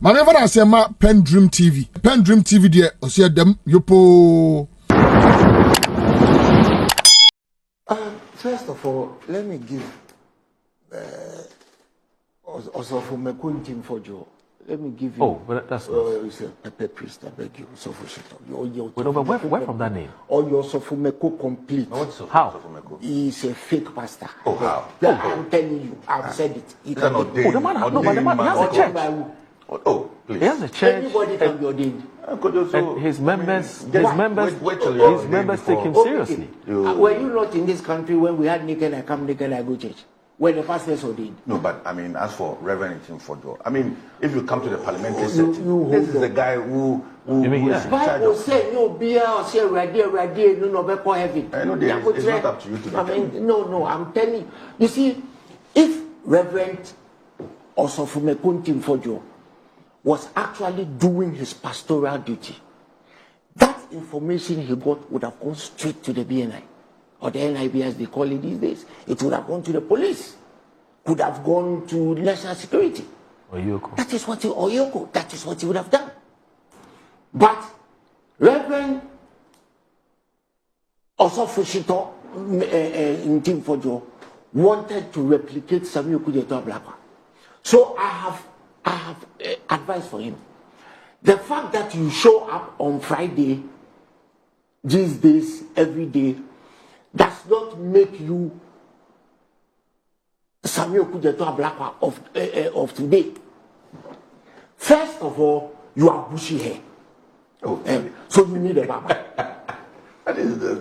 Manever I say ma PENDREAM TV. PENDREAM TV there, I see them yopo. First of all, let me give Osofo Moko Ntim Fordjour. Let me give you. Oh, but that's not. It's a pepper priest. I beg you, Osofo. Where from that name? Or your Osofo Moko complete. How? He's a fake pastor. Oh, how? Yeah, I'm telling you, I've said it. He can Oh, the man has a church. Oh, please. He has a church. Everybody can be ordained. And his members take him seriously. Were you not in this country when we had naked I come, naked I go church? When the pastors ordained? No, but I mean, as for Reverend Ntim Fordjour, I mean, if you come to the parliamentary setting, this is a guy who is in charge Bible of... say no beer or say radio, no be call heaven. I know it's not up to you to determine. No, I'm telling you. You see, if Reverend Osofo Moko Ntim Fordjour was actually doing his pastoral duty, that information he got would have gone straight to the BNI. Or the NIB as they call it these days. It would have gone to the police. Could have gone to national security. Oyoko. That is what he would have done. But Reverend Osofo Ntim Fordjour wanted to replicate Samuel Kudeto Ablakwa. So I have advice for him. The fact that you show up on Friday, these days, every day, does not make you Samuel Kudeto Ablakwa of today. First of all, you are bushy hair. So you need a barber.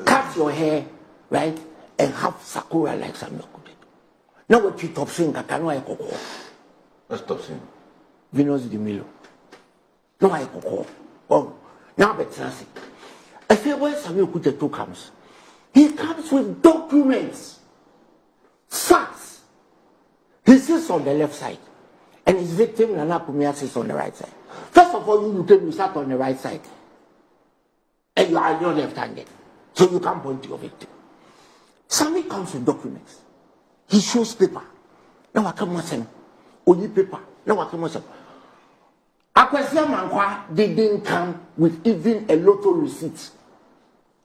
Cut your hair, right, and have sakura like Samuel Kudeto. Now what you top sing, Let's stop saying. Venus de Milo. No, I coco. Oh, now but transit. I feel when Samuel Kudeto comes, he comes with documents, facts. He sits on the left side, and his victim Nana Kumia sits on the right side. First of all, you sat on the right side, and you are not left-handed, so you can't point to your victim. Sammy comes with documents. He shows paper. Now I come with him. Only paper. Now I come with him. Akwesia Mankwa didn't come with even a lotto receipt.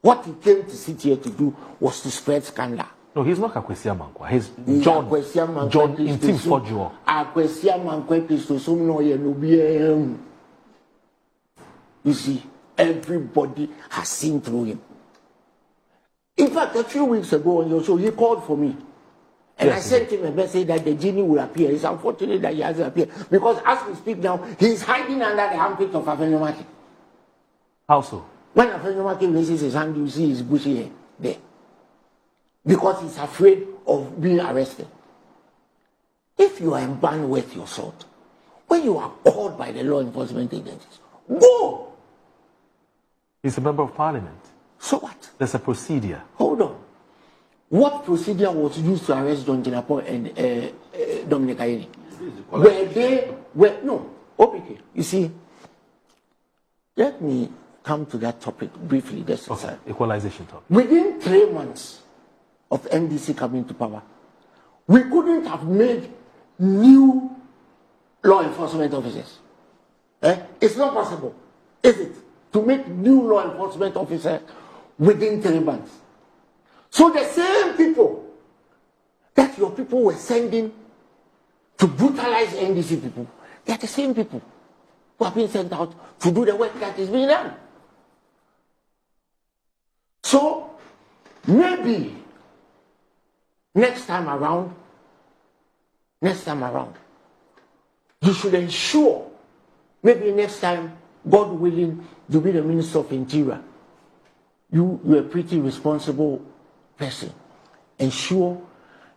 What he came to sit here to do was to spread scandal. No, he's not Akwesia Mankwa. He's John Ntim Fordjour. Akwesia Mankwa Christosum no ye no be. You see, everybody has seen through him. In fact, a few weeks ago on your show, he called for me. And yes, I sent him a message that the genie will appear. It's unfortunate that he hasn't appeared. Because as we speak now, he's hiding under the armpit of Afenyo-Markin. How so? When Afenyo-Markin raises his hand, you see his bushy hair there. Because he's afraid of being arrested. If you are in band with your sword, when you are called by the law enforcement agencies, go! He's a member of parliament. So what? There's a procedure. Hold on. What procedure was used to arrest John Jinapo and Dominic Ayeni? No, OPK. You see, let me come to that topic briefly. Okay, equalization topic. Within 3 months of NDC coming to power, we couldn't have made new law enforcement officers. It's not possible, is it, to make new law enforcement officers within 3 months? So the same people that your people were sending to brutalize NDC people, they are the same people who have been sent out to do the work that is being done. So maybe next time around, you should ensure, maybe next time, God willing, to be the Minister of Interior. You're a pretty responsible person. Ensure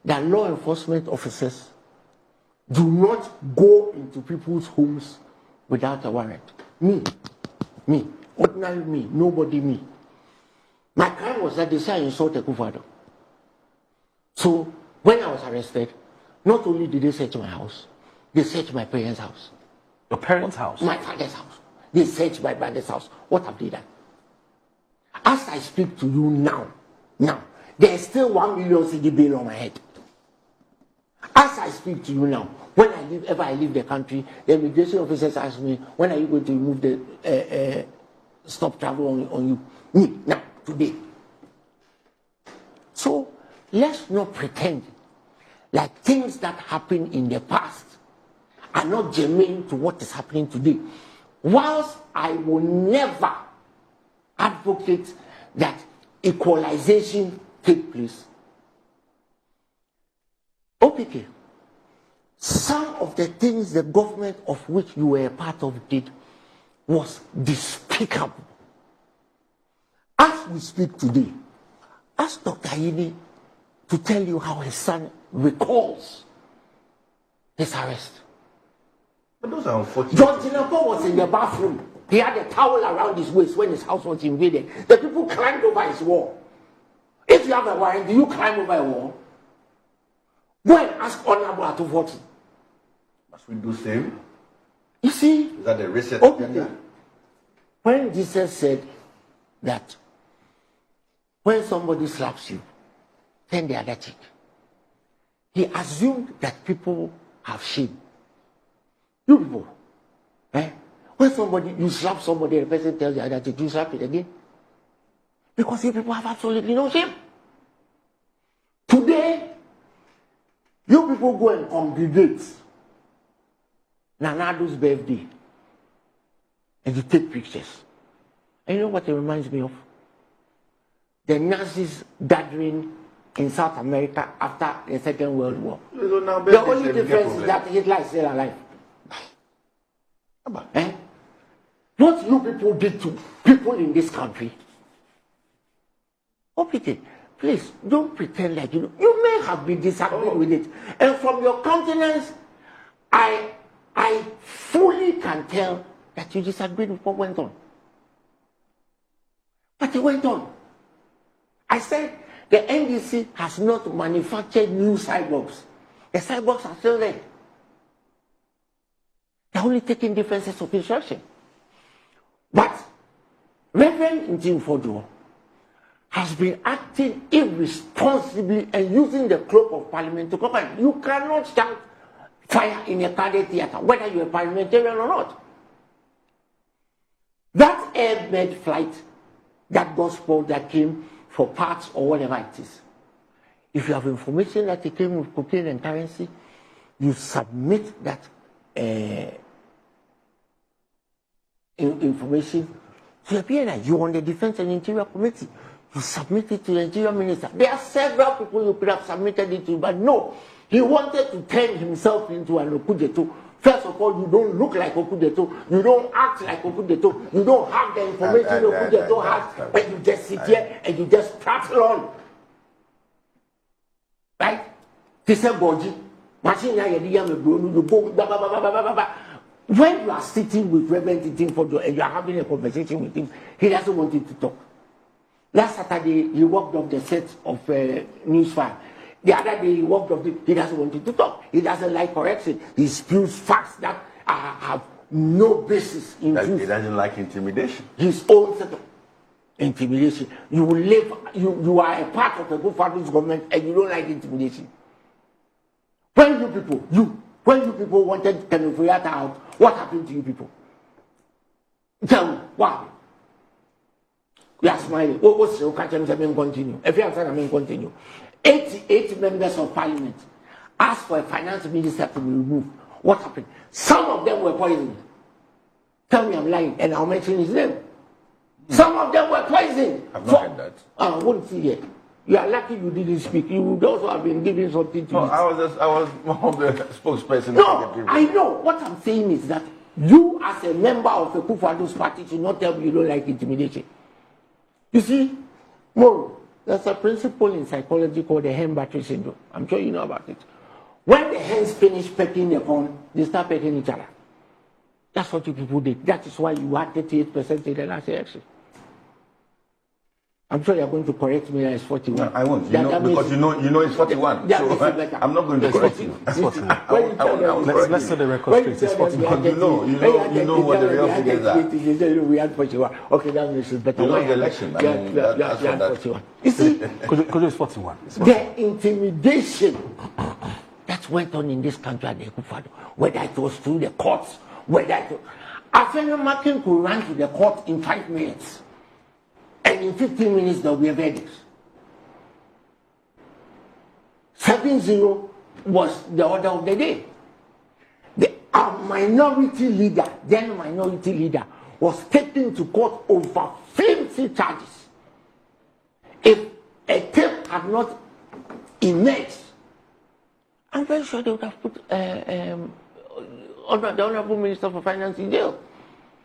that law enforcement officers do not go into people's homes without a warrant. Me, ordinary me, nobody me. My crime was that they said I insulted Kufado. So when I was arrested, not only did they search my house, they searched my parents' house. Your parents' house? My father's house. They searched my brother's house. What have they done? As I speak to you now, there's still 1 million CD bill on my head. As I speak to you now, When I leave the country, the immigration officers ask me, when are you going to remove the stop travel on you? Me, now, today. So let's not pretend like things that happened in the past are not germane to what is happening today. Whilst I will never advocate that equalization take place. OPK, some of the things the government of which you were a part of did was despicable. As we speak today, ask Dr. Yini to tell you how his son recalls his arrest. But those are unfortunate. John Tinapa was in the bathroom. He had a towel around his waist when his house was invaded. The people climbed over his wall. If you have a warrant, do you climb over a wall? Go and ask Honorable Atufoti. Must we do same? You see? Is that the reset agenda? When Jesus said that when somebody slaps you, turn the other cheek, he assumed that people have shame. You people, when you slap somebody, the person tells the other cheek, you slap it again. Because you people have absolutely no shame. Today, you people go and congregate Nanado's birthday and you take pictures. And you know what it reminds me of? The Nazis gathering in South America after the Second World War. The only difference is that Hitler is still alive. What you people did to people in this country? Please, don't pretend like you know. You may have been disagreeing with it. And from your countenance, I fully can tell that you disagreed with what went on. But it went on. I said the NDC has not manufactured new cyborgs. The cyborgs are still there. They're only taking differences of instruction. But Reverend Ntim Fordjour has been acting irresponsibly and using the cloak of parliament to cover. You cannot shout fire in a crowded theater, whether you're a parliamentarian or not. That air-med flight, that gospel that came for parts or whatever it is, if you have information that it came with cocaine and currency, you submit that information to the PNI. You on the Defense and Interior Committee. You submit it to the Interior Minister. There are several people you could have submitted it to, but no. He wanted to turn himself into an Okudeto. First of all, you don't look like Okudeto. You don't act like Okudeto. You don't have the information Okudeto has, but you just sit here and you just prattle on. Right? This is Boji. You go, when you are sitting with Reverend Ntim Fordjour and you are having a conversation with him, he doesn't want you to talk. Last Saturday, he walked off the set of Newsfile. The other day, he walked off he doesn't want you to talk. He doesn't like correction. He spews facts that have no basis in truth. He doesn't like intimidation. His own set of intimidation. You will live, you are a part of the Boafo government and you don't like intimidation. When you people wanted Kenufuyata out, what happened to you people? Tell me, what happened? We are smiling. What's the occasion to continue? If you answer, I mean continue. 88 members of parliament asked for a finance minister to be removed. What happened? Some of them were poisoned. Tell me I'm lying, and I'll mention his name. Some of them were poisoned. I've not heard that. I wouldn't see it. You are lucky you didn't speak. You would also have been given something to No, eat. I was one of the spokesperson. No, I know. What I'm saying is that you, as a member of the Kufuor's party, should not tell me you don't like intimidation. You see, Moko, there's a principle in psychology called the hen battery syndrome. I'm sure you know about it. When the hens finish pecking the corn, they start pecking each other. That's what you people did. That is why you had 38% in the last election. I'm sure you're going to correct me that it's 41. No, I won't. Because you know it's 41. So I'm not going to correct you. That's 41. Let's set the record straight. It's 41. You know what the real figures are. We had 41. Okay, that makes it better. You lost the election. I mean, that's what that. You see, Could it's 41. the intimidation that went on in this country at the Ekufado, whether it was through the courts, whether it was... Afenyo-Markin could run to the court in 5 minutes. And in 15 minutes, there will be a verdict. 7-0 was the order of the day. Our minority leader, then minority leader, was taken to court over 50 charges. If a tape had not emerged, I'm very sure they would have put the Honorable Minister for Finance in jail,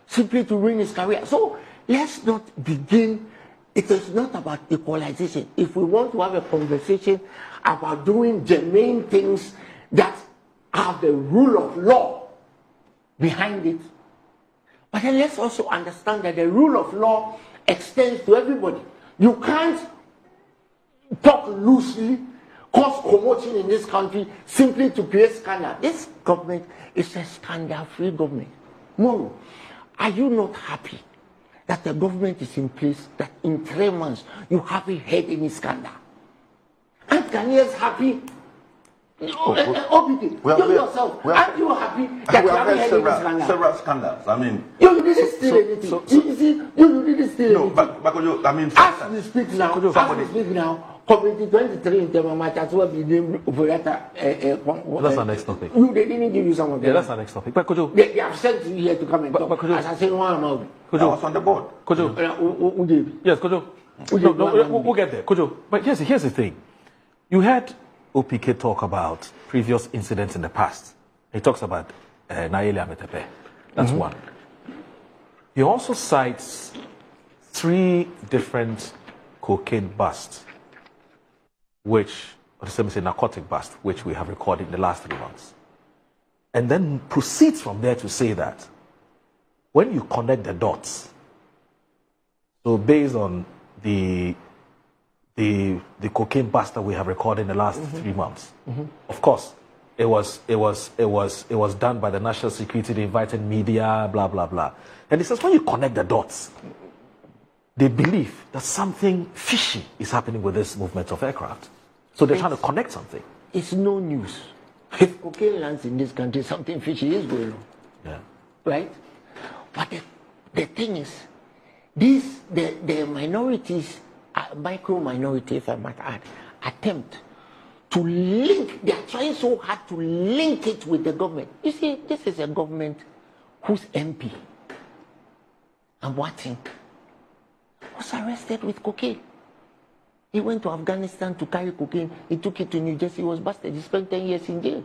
simply to ruin his career. So let's not begin. It is not about equalization. If we want to have a conversation about doing germane things that have the rule of law behind it, but then let's also understand that the rule of law extends to everybody. You can't talk loosely, cause commotion in this country simply to create scandal. This government is a scandal-free government. No. Are you not happy that the government is in place, that in 3 months you haven't had any scandal? And Ghanaians happy? OBD, you yourself, aren't you happy that you haven't had any scandal? Several scandals. I mean, you didn't steal anything. You see, you didn't steal anything. But I mean, as we speak now, Community 23 in Tema as well be named Volata. That's our next topic. They didn't give you some of them. Yeah, that's our next topic. But could you? They have sent you here to come and talk. As I said, one amount. I was on the board. Could you? Yes, could you? We'll get there. Could you? But here's the thing. You had OPK talk about previous incidents in the past. He talks about Nayeli Ametepe. That's one. He also cites 3 different cocaine busts, which, or let me say narcotic bust, which we have recorded in the last 3 months. And then proceeds from there to say that when you connect the dots, so based on the cocaine bust that we have recorded in the last 3 months, of course, it was done by the national security, they invited media, blah, blah, blah. And he says when you connect the dots, they believe that something fishy is happening with this movement of aircraft. So they're trying to connect something. It's no news. If cocaine lands in this country, something fishy is going on. Yeah. Right? But the thing is, the minorities, micro minority, if I might add, attempt to link, they are trying so hard to link it with the government. You see, this is a government whose MP, and Boafo, was arrested with cocaine. He went to Afghanistan to carry cocaine. He took it to New Jersey. He was busted. He spent 10 years in jail.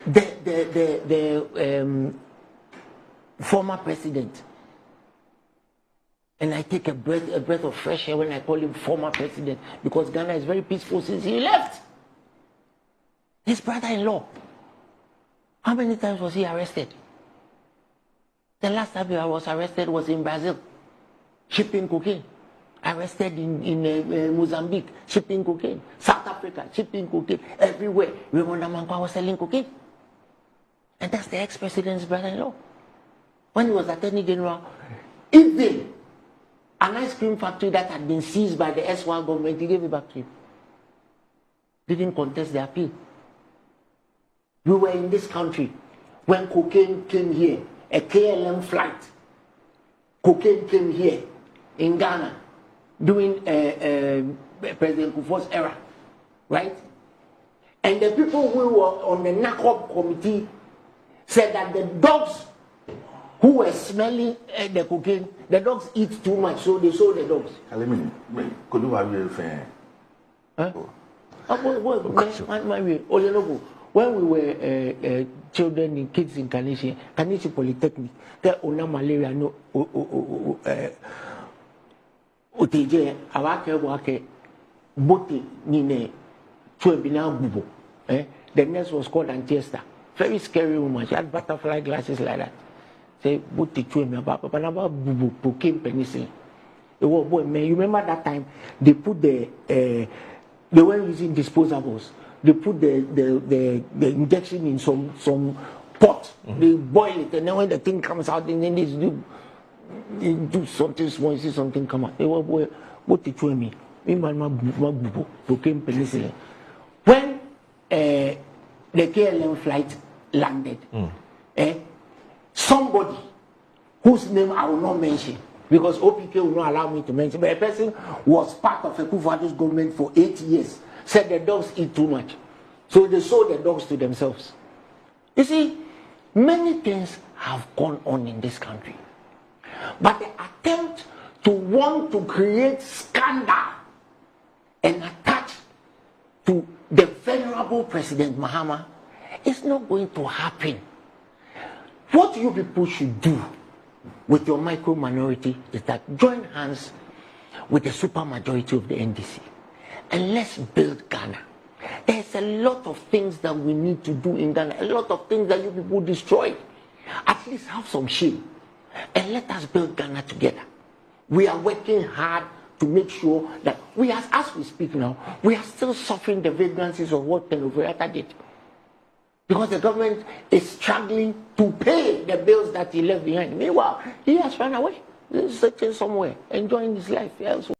The former president, and I take a breath of fresh air when I call him former president, because Ghana is very peaceful since he left. His brother-in-law, how many times was he arrested? The last time he was arrested was in Brazil, shipping cocaine. Arrested in Mozambique, shipping cocaine. South Africa, shipping cocaine. Everywhere. Raymond Amankwa was selling cocaine. And that's the ex-president's brother-in-law. When he was Attorney General, even an ice cream factory that had been seized by the SY government, he gave it back to him. Didn't contest the appeal. We were in this country when cocaine came here, a KLM flight. Cocaine came here in Ghana during President Kufuor's era, right? And the people who were on the Narcotics committee said that the dogs who were smelling the cocaine, the dogs eat too much, so they sold the dogs. Could you have a fan? When we were children and kids in Kanishie Polytechnic, there was malaria, no OTJ, Awake, Bote, Nine, Twum, Bubo. The nurse was called Antiesta. Very scary woman. She had butterfly glasses like that. Say, Bote, Twum, about Bubo, cocaine, penicillin. It was boy, man. You remember that time they put they were using disposables. They put the injection in some pot. They boil it, and then when the thing comes out, and then they do something small, you see something come out. They were what they told me. Me man, cocaine, penicillin. when the KLM flight landed, somebody whose name I will not mention, because OPK will not allow me to mention, but a person was part of a Kufuor's government for 8 years, said the dogs eat too much. So they sold the dogs to themselves. You see, many things have gone on in this country. But the attempt to want to create scandal and attach to the venerable President Mahama is not going to happen. What you people should do with your micro minority is that join hands with the super majority of the NDC and let's build Ghana. There's a lot of things that we need to do in Ghana, a lot of things that you people destroyed. At least have some shame and let us build Ghana together. We are working hard to make sure that we, as we speak now, we are still suffering the vagrancies of what Penofriata did. Because the government is struggling to pay the bills that he left behind. Meanwhile, he has run away. He's searching somewhere, enjoying his life elsewhere.